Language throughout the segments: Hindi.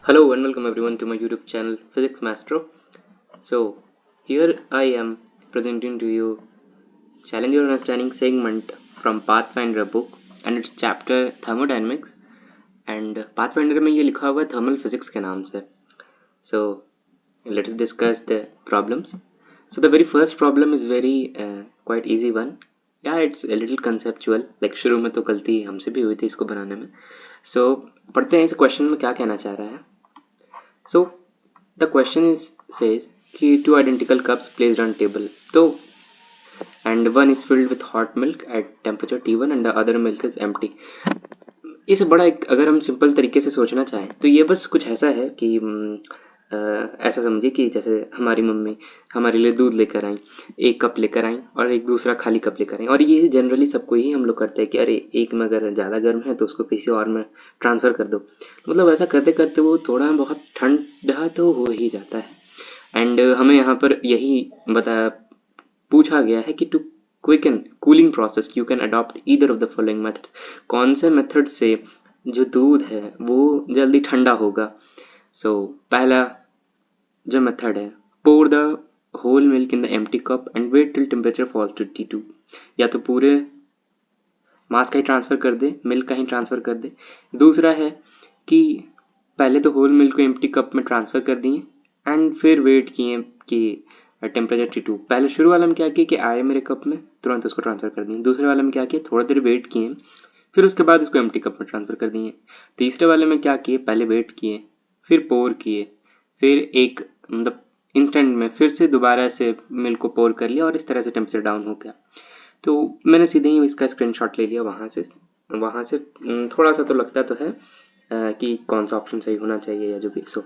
Hello and welcome everyone to my YouTube channel Physics Maestro. So here I am presenting to you Challenge Your Understanding segment from Pathfinder book and its chapter Thermodynamics, and Pathfinder में ये लिखा हुआ है thermal physics के नाम से. So let's discuss the problems. So the very first problem is very quite easy one. Yeah, it's a little conceptual. Like शुरू में तो गलती हमसे भी हुई थी इसको बनाने में. So पढ़ते हैं इस क्वेश्चन में क्या कहना चाह रहा है. So the question says कि two identical cups placed on table, तो and one is filled with hot milk at temperature T1 and the other milk is empty. इसे बड़ा अगर हम सिंपल तरीके से सोचना चाहें तो ये बस कुछ ऐसा है कि ऐसा समझिए कि जैसे हमारी मम्मी हमारे लिए दूध लेकर आई, एक कप लेकर आई और एक दूसरा खाली कप लेकर आई, और ये जनरली सबको ही हम लोग करते हैं कि अरे एक में अगर ज़्यादा गर्म है तो उसको किसी और में ट्रांसफ़र कर दो. मतलब ऐसा करते करते वो थोड़ा बहुत ठंडा तो हो ही जाता है. एंड हमें यहाँ पर यही पूछा गया है कि to quicken cooling process you can adopt either of the following methods. कौन से मेथड से जो दूध है वो जल्दी ठंडा होगा. सो पहला जो मेथड है, pour the whole milk in the empty cup and wait till temperature falls to T2. या तो पूरे मास का ही ट्रांसफ़र कर दे, मिल्क का ही ट्रांसफ़र कर दे. दूसरा है कि पहले तो होल मिल्क को एम्प्टी कप में ट्रांसफ़र कर दिए एंड फिर वेट किए कि टेम्परेचर T2. पहले शुरू वाला में क्या किया कि आए मेरे कप में, तुरंत उसको ट्रांसफ़र कर दिए. दूसरे वाले में क्या किया, थोड़ा देर वेट किए, फिर उसके बाद उसको एम्प्टी कप में ट्रांसफ़र कर दिए. तीसरे वाले में क्या किए, पहले वेट किए, फिर पोर किए, फिर एक मतलब इंस्टेंट में फिर से दोबारा से मिल्क को पोर कर लिया और इस तरह से टेम्परेचर डाउन हो गया. तो मैंने सीधे ही इसका स्क्रीनशॉट ले लिया वहाँ से थोड़ा सा तो लगता तो है कि कौन सा ऑप्शन सही होना चाहिए या जो भी. सो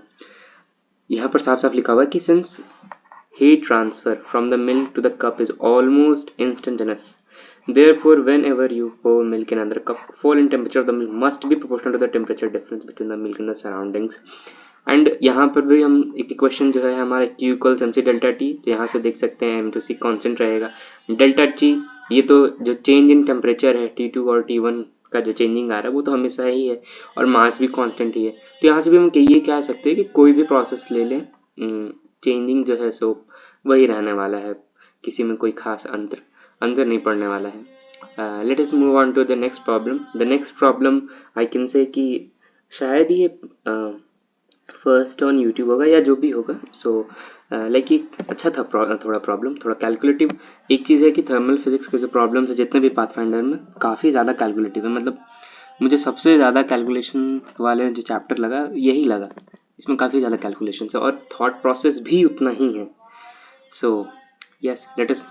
यहाँ पर साफ साफ लिखा हुआ है कि since heat transfer from the milk to the cup is almost instantaneous, therefore whenever you pour milk in another cup, fall in temperature of the milk must be proportional to the temperature difference between the milk and the surroundings. And यहाँ पर भी हम एक इक्वेशन जो है हमारा Q equals MC delta T, तो यहाँ से देख सकते हैं M2C कांस्टेंट रहेगा. डेल्टा T ये तो जो चेंज इन टेम्परेचर है T2 और T1 का जो चेंजिंग आ रहा है वो तो हमेशा ही है, और मास भी कांस्टेंट ही है. तो यहाँ से भी हम ये कह सकते हैं कि कोई भी प्रोसेस ले लें, चेंजिंग जो है सो वही रहने वाला है, किसी में कोई खास अंतर नहीं पड़ने वाला है. Let us move on to the next problem. The next problem I can say कि शायद ये फर्स्ट ऑन यूट्यूब होगा या जो भी होगा. सो लाइक ये अच्छा था थोड़ा प्रॉब्लम, थोड़ा कैलकुलेटिव. एक चीज़ है कि थर्मल फिजिक्स के जो प्रॉब्लम्स है जितने भी पाथफाइंडर में काफ़ी ज़्यादा कैलकुलेटिव है. मतलब मुझे सबसे ज़्यादा कैलकुलेशन वाले जो चैप्टर लगा यही लगा. इसमें काफ़ी ज़्यादा कैलकुलेशन है और थॉट प्रोसेस भी उतना ही है. So yes, let us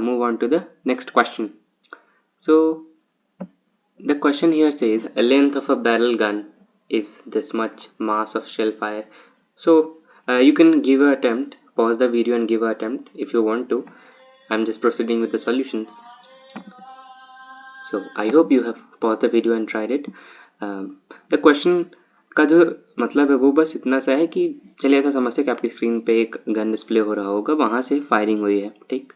move on to the next question. So the question here says a length of a barrel gun is this much, mass of shell fire. So you can give an attempt, pause the video and give an attempt if you want to. I'm just proceeding with the solutions. So I hope you have paused the video and tried it. The question का जो मतलब है वो बस इतना सा है कि चलिए ऐसा समझते हैं कि आपकी स्क्रीन पे एक गन डिस्प्ले हो रहा होगा, वहाँ से फायरिंग हुई है. ठीक,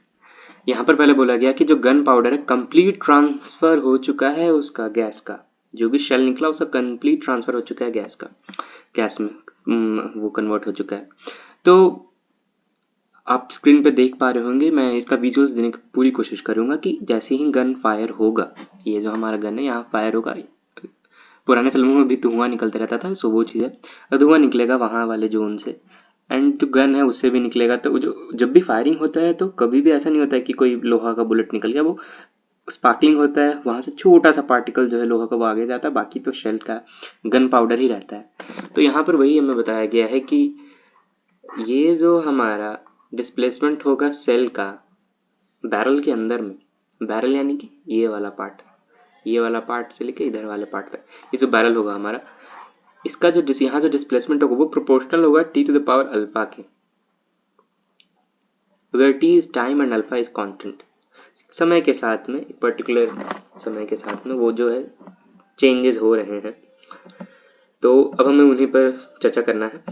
यहाँ पर पहले बोला गया कि जो गन पाउडर है कंप्लीट ट्रांसफ़र हो चुका है उसका, गैस का जो भी शेल निकला उसका कंप्लीट ट्रांसफ़र हो चुका है गैस में वो कन्वर्ट हो चुका है. तो आप स्क्रीन पे देख पा रहे होंगे, मैं इसका विजुअल्स देने की पूरी कोशिश करूँगा कि जैसे ही गन फायर होगा, ये जो हमारा गन है यहाँ फायर होगा, पुराने फिल्मों में भी धुआं निकलता रहता था, सो वो चीज़ है, तो धुआं निकलेगा वहाँ वाले जोन से एंड जो गन है उससे भी निकलेगा. तो जो जब भी फायरिंग होता है तो कभी भी ऐसा नहीं होता है कि कोई लोहा का बुलेट निकल गया, वो स्पार्कलिंग होता है, वहाँ से छोटा सा पार्टिकल जो है लोहा का वो आगे जाता है, बाकी तो शेल का गन पाउडर ही रहता है. तो यहाँ पर वही हमें बताया गया है कि ये जो हमारा डिस्प्लेसमेंट होगा सेल का बैरल के अंदर में, बैरल यानी कि ये वाला पार्ट से लेके इधर वाले पार्ट तक, ये जो बैरल होगा हमारा, इसका जो यहाँ से डिस्प्लेसमेंट होगा वो प्रोपोर्शनल होगा T to the power alpha के, where T is time and alpha is constant. समय के साथ में, पर्टिकुलर समय के साथ में वो जो है चेंजेस हो रहे हैं. तो अब हमें उन्हीं पर चर्चा करना है.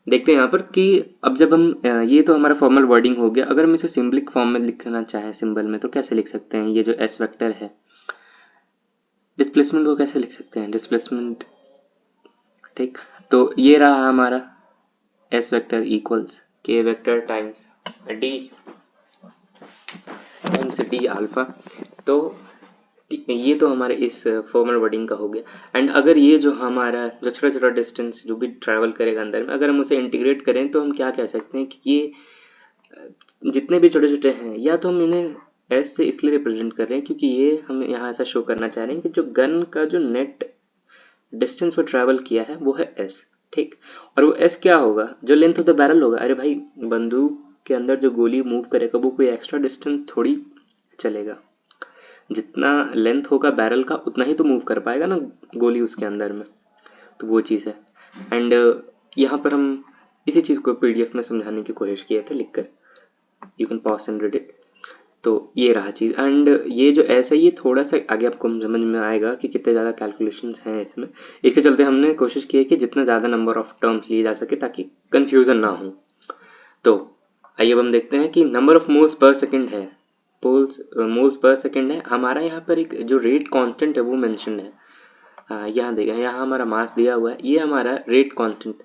देखते हैं यहाँ पर कि अब जब हम ये तो हमारा फॉर्मल वर्डिंग हो गया। अगर हम इसे सिंबलिक फॉर्म में लिखना चाहें सिंबल में तो कैसे लिख सकते हैं? ये जो एस वेक्टर है, डिस्प्लेसमेंट को कैसे लिख सकते हैं? डिस्प्लेसमेंट, ठीक, तो ये रहा हमारा एस वेक्टर इक्वल्स के वेक्टर टाइम्स डी अल्फा। तो ये तो हमारे इस फॉर्मल वर्डिंग का हो गया। एंड अगर ये जो हमारा जो छोटा छोटा डिस्टेंस जो भी ट्रैवल करेगा अंदर में, अगर हम उसे इंटीग्रेट करें तो हम क्या कह सकते हैं कि ये जितने भी छोटे छोटे हैं, या तो हम इन्हें एस से इसलिए रिप्रेजेंट कर रहे हैं क्योंकि ये हम यहाँ ऐसा शो करना चाह रहे हैं कि जो गन का जो नेट डिस्टेंस वो ट्रैवल किया है वो है एस, ठीक। और वो एस क्या होगा? जो लेंथ ऑफ द बैरल होगा। अरे भाई, बंदूक के अंदर जो गोली मूव करेगा वो कोई एक्स्ट्रा डिस्टेंस थोड़ी चलेगा। जितना लेंथ होगा बैरल का उतना ही तो मूव कर पाएगा ना गोली उसके अंदर में, तो वो चीज़ है। एंड यहाँ पर हम इसी चीज़ को पीडीएफ में समझाने की कोशिश किए थे लिखकर, you can pause and read it. तो ये रहा चीज़। एंड ये जो ऐसा, ये थोड़ा सा आगे आपको समझ में आएगा कि कितने ज़्यादा कैलकुलेशंस हैं इसमें। इसके चलते हमने कोशिश की है कि जितना ज़्यादा नंबर ऑफ टर्म्स लिए जा सके ताकि कन्फ्यूज़न ना हो। तो आइए अब हम देखते हैं कि number of moles per second है, मोल्स पर सेकेंड है हमारा। यहाँ पर एक जो रेट कांस्टेंट है वो मेंशन है। यहाँ देखा, यहाँ हमारा मास दिया हुआ है, ये हमारा रेट कांस्टेंट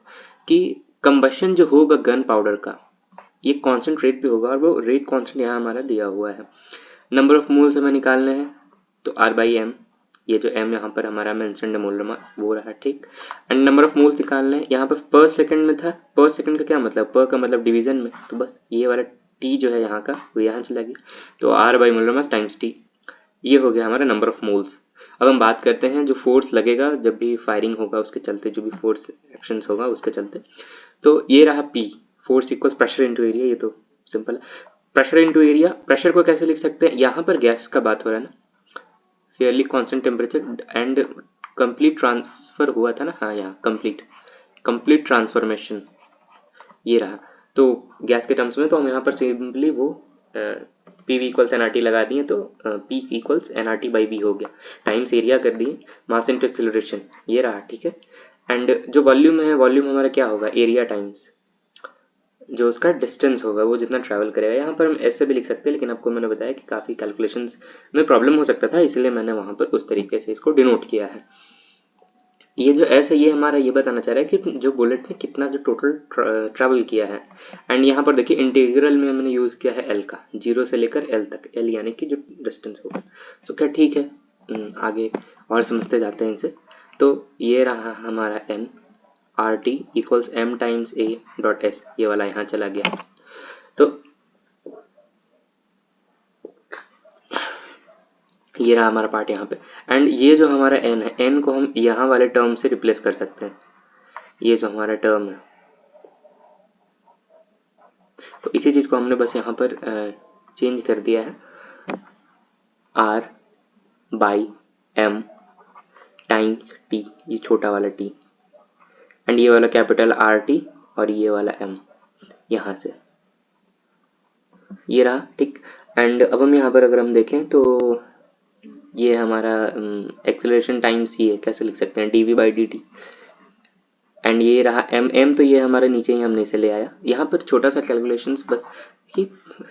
कि कंबशन जो होगा गन पाउडर का ये कांस्टेंट रेट पे होगा, और वो रेट कांस्टेंट यहाँ हमारा दिया हुआ है। नंबर ऑफ मोल्स हमें निकालने हैं तो R/m, ये जो m यहाँ पर हमारा मेंशन्ड है मोलर मास वो रहा, ठीक। एंड नंबर ऑफ मोल्स निकालने हैं, यहाँ पर पर सेकंड में था। पर सेकंड का क्या मतलब? पर का मतलब डिवीजन में, तो बस ये वाला t जो है यहाँ का वो यहाँ चला गया, तो R/ molar mass times t, ये हो गया हमारा नंबर ऑफ मोल्स। अब हम बात करते हैं जो फोर्स लगेगा जब भी फायरिंग होगा उसके चलते, जो भी फोर्स एक्शंस होगा उसके चलते। तो ये रहा P, force equals pressure into area. ये तो सिंपल है, प्रेशर इनटू एरिया। प्रेशर को कैसे लिख सकते हैं? यहाँ पर गैस का बात हो रहा है ना, Fairlie constant temperature and complete transfer हुआ था ना, हाँ यहाँ कंप्लीट ट्रांसफॉर्मेशन ये रहा। तो गैस के टर्म्स में तो हम यहाँ पर सिंपली वो PV इक्वल्स NRT लगा दिए, तो P इक्वल्स NRT/V हो गया, टाइम्स एरिया कर दिए, मास इनटू एक्सेलरेशन ये रहा, ठीक है। एंड जो वॉल्यूम है, वॉल्यूम हमारा क्या होगा? एरिया टाइम्स जो उसका डिस्टेंस होगा वो जितना ट्रैवल करेगा। यहाँ पर हम ऐसे भी लिख सकते हैं, लेकिन आपको मैंने बताया कि काफ़ी कैलकुलेशंस में प्रॉब्लम हो सकता था, इसलिए मैंने वहाँ पर उस तरीके से इसको डिनोट किया है। ये जो ऐसे ये हमारा ये बताना चाह रहा है कि जो बुलेट ने कितना जो टोटल ट्रैवल किया है। एंड यहाँ पर देखिए इंटीग्रल में हमने यूज़ किया है L का, 0 से लेकर L तक, L यानी कि जो डिस्टेंस होगा। सो क्या ठीक है, आगे और समझते जाते हैं इनसे। तो ये रहा हमारा N RT equals M times A dot S, ये वाला यहाँ चला गया। तो ये रहा हमारा पार्ट यहाँ पे। एंड ये जो हमारा N है, N को हम यहाँ वाले टर्म से रिप्लेस कर सकते हैं। ये जो हमारा टर्म है, तो इसी चीज़ को हमने बस यहाँ पर चेंज कर दिया है, R/m टाइम्स T, ये छोटा वाला T, एंड ये वाला कैपिटल RT और ये वाला M यहाँ से, ये रहा, ठीक। एंड अब हम यहाँ पर अगर हम देखें तो ये हमारा एक्सेलरेशन टाइम्स ये कैसे लिख सकते हैं? dV/dt। एंड ये रहा M तो ये हमारे नीचे ही हमने इसे ले आया। यहाँ पर छोटा सा कैलकुलेशंस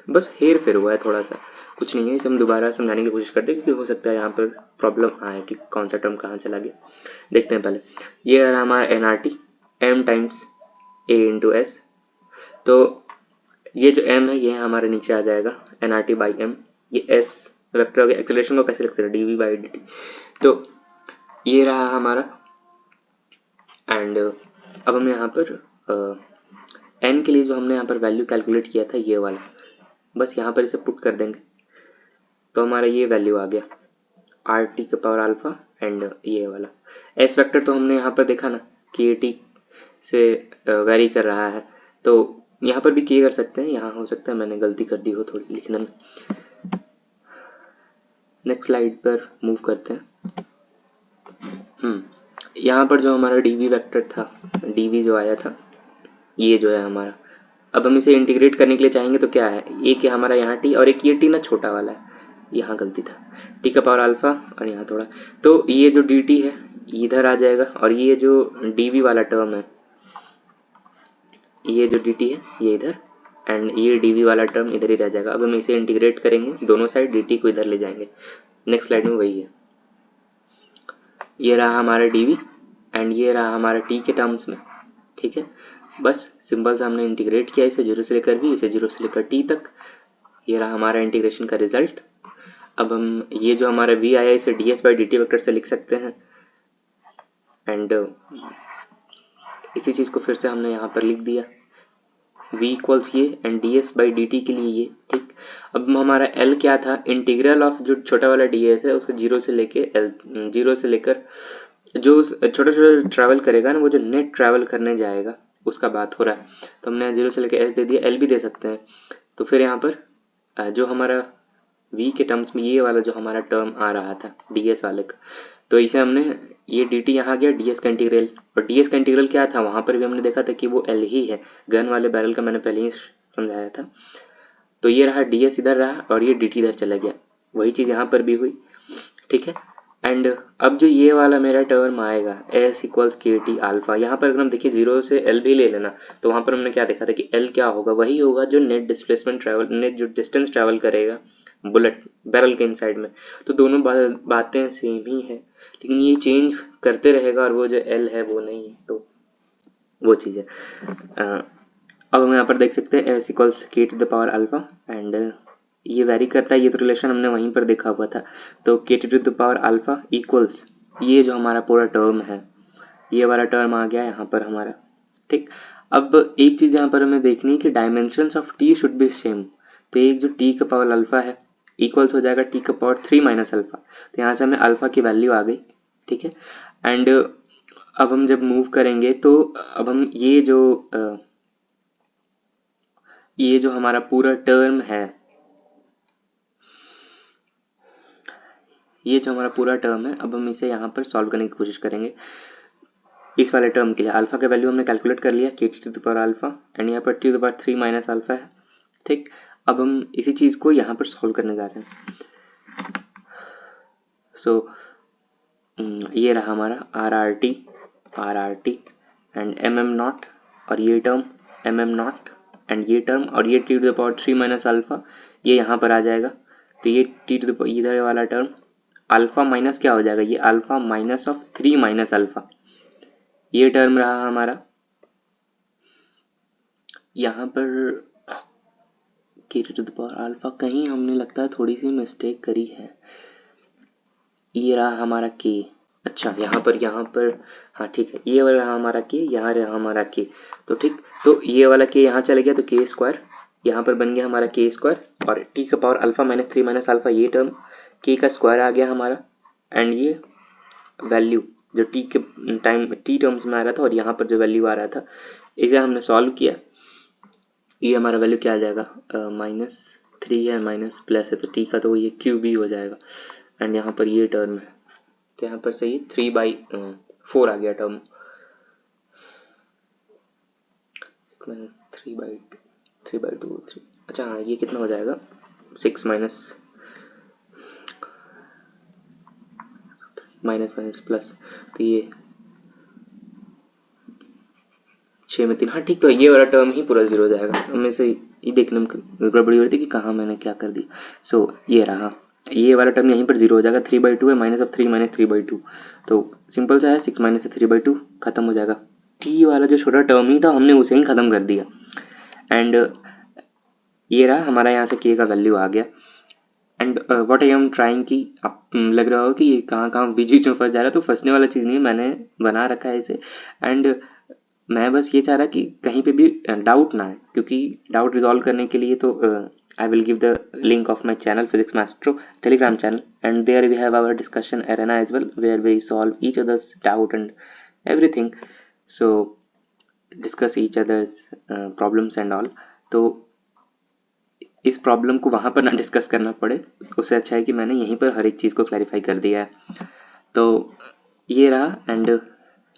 बस हेर फेर हुआ है थोड़ा सा, कुछ नहीं है। इसे हम दोबारा समझाने की कोशिश करते हैं क्योंकि हो सकता है यहाँ पर प्रॉब्लम आए कि कौन सा टर्म कहाँ चला गया। देखते हैं पहले। ये रहा हमारा NRT, M times A into S। तो ये जो M है ये हमारे नीचे आ जाएगा NRT/m। ये S वेक्टर हो गया। एक्सेलरेशन को कैसे लिखते हैं? dV/dt। तो ये रहा हमारा। एंड अब हम यहाँ पर n के लिए जो हमने यहाँ पर वैल्यू कैलकुलेट किया था ये वाला, बस यहाँ पर इसे पुट कर देंगे तो हमारा ये वैल्यू आ गया RT के पावर अल्फा। एंड ये वाला S वेक्टर तो हमने यहाँ पर देखा ना कि AT से वेरी कर रहा है, तो यहाँ पर भी किए कर सकते हैं। यहाँ हो सकता है मैंने गलती कर दी हो थोड़ी लिखने में। नेक्स्ट स्लाइड पर मूव करते हैं। यहाँ पर जो हमारा dV वेक्टर था, dV जो आया था ये जो है हमारा, अब हम इसे इंटीग्रेट करने के लिए चाहेंगे तो क्या है? एक है हमारा यहाँ T और एक ये T ना छोटा वाला है, यहाँ गलती था, T का पावर अल्फा और यहाँ थोड़ा, तो ये जो dt है इधर आ जाएगा और ये जो dV वाला टर्म है ये जो dt है ये इधर, एंड ये dv वाला टर्म इधर ही रह जाएगा। अब हम इसे इंटीग्रेट करेंगे, दोनों साइड dt को इधर ले जाएंगे। नेक्स्ट स्लाइड में वही है, ये रहा हमारा dv एंड ये रहा हमारा t के टर्म्स में, ठीक है। बस सिंपल से हमने इंटीग्रेट किया इसे 0 से लेकर v, इसे 0 से लेकर t तक। ये रहा हमारा इंटीग्रेशन का रिजल्ट। अब हम ये जो हमारा v आया इसे ds बाई dt वेक्टर से लिख सकते हैं, एंड इसी चीज़ को फिर से हमने यहाँ पर लिख दिया, v इक्वल्स ये एंड ds बाई dt के लिए ये, ठीक। अब हमारा l क्या था, इंटीग्रल ऑफ जो छोटा वाला ds है उसको 0 से लेके l, 0 से लेकर जो छोटा छोटा ट्रैवल करेगा ना, वो जो नेट ट्रैवल करने जाएगा उसका बात हो रहा है। तो हमने 0 से लेकर s दे दिया, l भी दे सकते हैं। तो फिर यहाँ पर जो हमारा v के टर्म्स में ये वाला जो हमारा टर्म आ रहा था ds वाले का, तो इसे हमने ये dt यहाँ गया ds का इंटीग्रल, और ds का इंटीग्रल क्या था वहाँ पर भी हमने देखा था कि वो l ही है, गन वाले बैरल का मैंने पहले ही समझाया था। तो ये रहा ds इधर रहा और ये dt इधर चला गया, वही चीज़ यहाँ पर भी हुई, ठीक है। एंड अब जो ये वाला मेरा टर्म आएगा s इक्वल्स के टी अल्फा, यहाँ पर अगर हम देखिए 0 से l भी ले लेना तो वहाँ पर हमने क्या देखा था कि l क्या होगा, वही होगा जो नेट डिस्प्लेसमेंट ट्रैवल, नेट जो डिस्टेंस ट्रैवल करेगा बुलेट बैरल के इनसाइड में। तो दोनों बातें सेम ही है, लेकिन ये चेंज करते रहेगा और वो जो l है वो नहीं है, तो वो चीज़ है। अब हम यहाँ पर देख सकते हैं s equals k to the power alpha, and ये वेरी करता है, ये तो रिलेशन हमने वहीं पर देखा हुआ था। तो k to the power alpha equals ये जो हमारा पूरा टर्म है, ये वाला टर्म आ गया यहाँ पर हमारा, ठीक। अब एक चीज़ यहाँ पर हमें देखनी है कि dimensions of T should be same. तो एक जो टी का पावर अल्फा है इक्वल्स हो जाएगा टी का पावर 3 माइनस अल्फा। तो यहाँ से हमें अल्फा की वैल्यू आ गई, ठीक है। एंड अब हम जब मूव करेंगे तो अब हम ये जो हमारा पूरा टर्म है, ये जो हमारा पूरा टर्म है, अब हम इसे यहाँ पर सॉल्व करने की कोशिश करेंगे। इस वाले टर्म के लिए अल्फा का वैल्यू हमने कैलकुलेट कर लिया, k t to the power alpha, and यहाँ पर t to the power 3 minus alpha है, ठीक। अब हम इसी चीज़ को यहाँ पर सॉल्व करने जा रहे हैं। सो ये रहा हमारा r r t and m m naught, और ये term m m naught and ये टर्म, और ये t to the power 3 minus alpha ये यहाँ पर आ जाएगा। तो ये टी टू द पावर इधर वाला टर्म अल्फा माइनस क्या हो जाएगा, ये alpha minus of 3 minus alpha, ये टर्म रहा हमारा। यहाँ पर के टू द पावर अल्फा कहीं हमने लगता है थोड़ी सी मिस्टेक करी है, ये रहा हमारा के, अच्छा यहाँ पर हाँ ठीक है, ये वाला रहा हमारा के, यहाँ रहा हमारा के, तो ठीक। तो ये वाला के यहाँ चले गया तो के स्क्वायर यहाँ पर बन गया हमारा के स्क्वायर, और टी का power alpha minus 3 minus alpha ये टर्म के का स्क्वायर आ गया हमारा, एंड ये वैल्यू जो टी के टाइम टी टर्म्स में आ रहा था और यहाँ पर जो वैल्यू आ रहा था इसे हमने सॉल्व किया, ये हमारा वैल्यू क्या आ जाएगा, -3 है माइनस प्लस है तो टी का तो ये क्यूब ही हो जाएगा, एंड यहाँ पर ये टर्म है तो यहाँ पर सही 3/4 आ गया टर्म, -3/2 3। अच्छा हाँ ये कितना हो जाएगा 6 माइनस माइनस माइनस प्लस, तो ये 6 में 3, हाँ ठीक। तो ये वाला टर्म ही पूरा 0 हो जाएगा, हमें से ये देखने में गड़बड़ी हो रही थी कि कहाँ मैंने क्या कर दिया। सो ये रहा, ये वाला टर्म यहीं पर 0 हो जाएगा, 3/2 है, माइनस ऑफ 3 माइनस 3/2, तो सिंपल सा है 6 माइनस 3/2 खत्म हो जाएगा। टी वाला जो छोटा टर्म ही था हमने उसे ही खत्म कर दिया, एंड ये रहा हमारा यहाँ से के का वैल्यू आ गया। And what I am trying कि आप लग रहा हो कि ये कहाँ कहाँ बीच बीच में फंस जा रहा है, तो फंसने वाला चीज़ नहीं है, मैंने बना रखा है इसे, एंड मैं बस ये चाह रहा कि कहीं पे भी डाउट ना है, क्योंकि डाउट रिजॉल्व करने के लिए तो I will give the link of my channel physics maestro Telegram channel, and there we have our discussion arena as well where we solve each others doubt and everything, so discuss each others problems and all. तो इस प्रॉब्लम को वहाँ पर ना डिस्कस करना पड़े, उससे अच्छा है कि मैंने यहीं पर हर एक चीज़ को क्लैरिफाई कर दिया है। तो ये रहा, एंड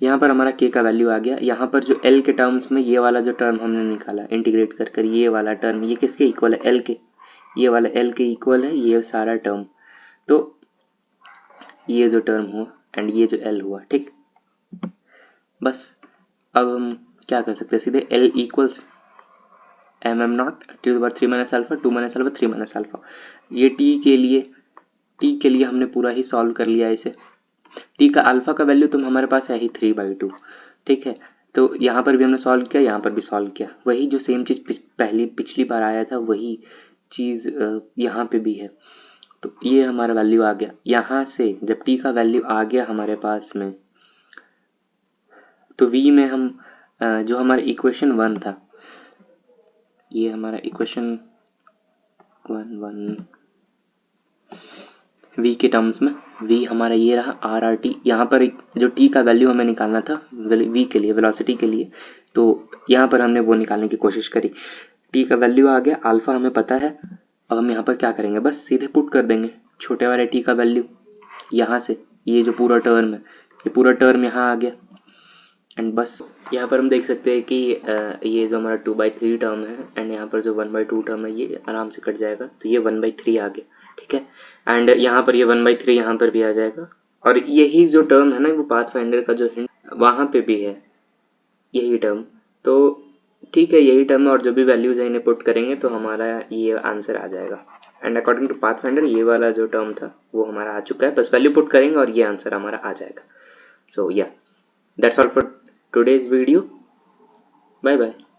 यहाँ पर हमारा के का वैल्यू आ गया। यहाँ पर जो एल के टर्म्स में ये वाला जो टर्म हमने निकाला इंटीग्रेट कर कर, ये वाला टर्म ये किसके इक्वल है, एल के, ये वाला एल के इक्वल है ये सारा टर्म, तो ये जो टर्म हुआ एंड ये जो एल हुआ, ठीक। बस अब हम क्या कर सकते हैं सीधे L equals mm0 t⁻³ minus alpha 2 minus alpha 3 minus alpha. ये t के लिए हमने पूरा ही सॉल्व कर लिया इसे। t का अल्फा का वैल्यू तो हमारे पास है ही 3/2, ठीक है। तो यहाँ पर भी हमने सॉल्व किया, यहाँ पर भी सॉल्व किया, वही जो सेम चीज़ पिछली बार आया था वही चीज़ यहाँ पे भी है। तो ये हमारा वैल्यू आ गया। यहाँ से जब t का वैल्यू आ गया हमारे पास में, तो v में हम जो हमारा इक्वेशन 1 था, ये हमारा इक्वेशन 1 v के टर्म्स में v हमारा ये रहा RRT। यहाँ पर जो t का वैल्यू हमें निकालना था v के लिए, वेलोसिटी के लिए, तो यहाँ पर हमने वो निकालने की कोशिश करी। t का वैल्यू आ गया, अल्फा हमें पता है। अब हम यहाँ पर क्या करेंगे, बस सीधे पुट कर देंगे छोटे वाले t का वैल्यू यहाँ से। ये जो पूरा टर्म है, ये पूरा टर्म यहाँ आ गया। एंड बस यहाँ पर हम देख सकते हैं कि ये जो हमारा 2/3 टर्म है एंड यहाँ पर जो 1/2 टर्म है ये आराम से कट जाएगा, तो ये 1/3 आ गया, ठीक है। एंड यहाँ पर ये 1/3 यहाँ पर भी आ जाएगा। और यही जो टर्म है ना, वो पाथफाइंडर का जो हिंट वहाँ पे भी है, यही टर्म। तो ठीक है, यही टर्म है और जो भी वैल्यूज है इन्हें पुट करेंगे तो हमारा ये आंसर आ जाएगा। एंड अकॉर्डिंग टू पाथफाइंडर ये वाला जो टर्म था वो हमारा आ चुका है, बस वैल्यू पुट करेंगे और ये आंसर हमारा आ जाएगा। सो या that's all for today's video. Bye bye.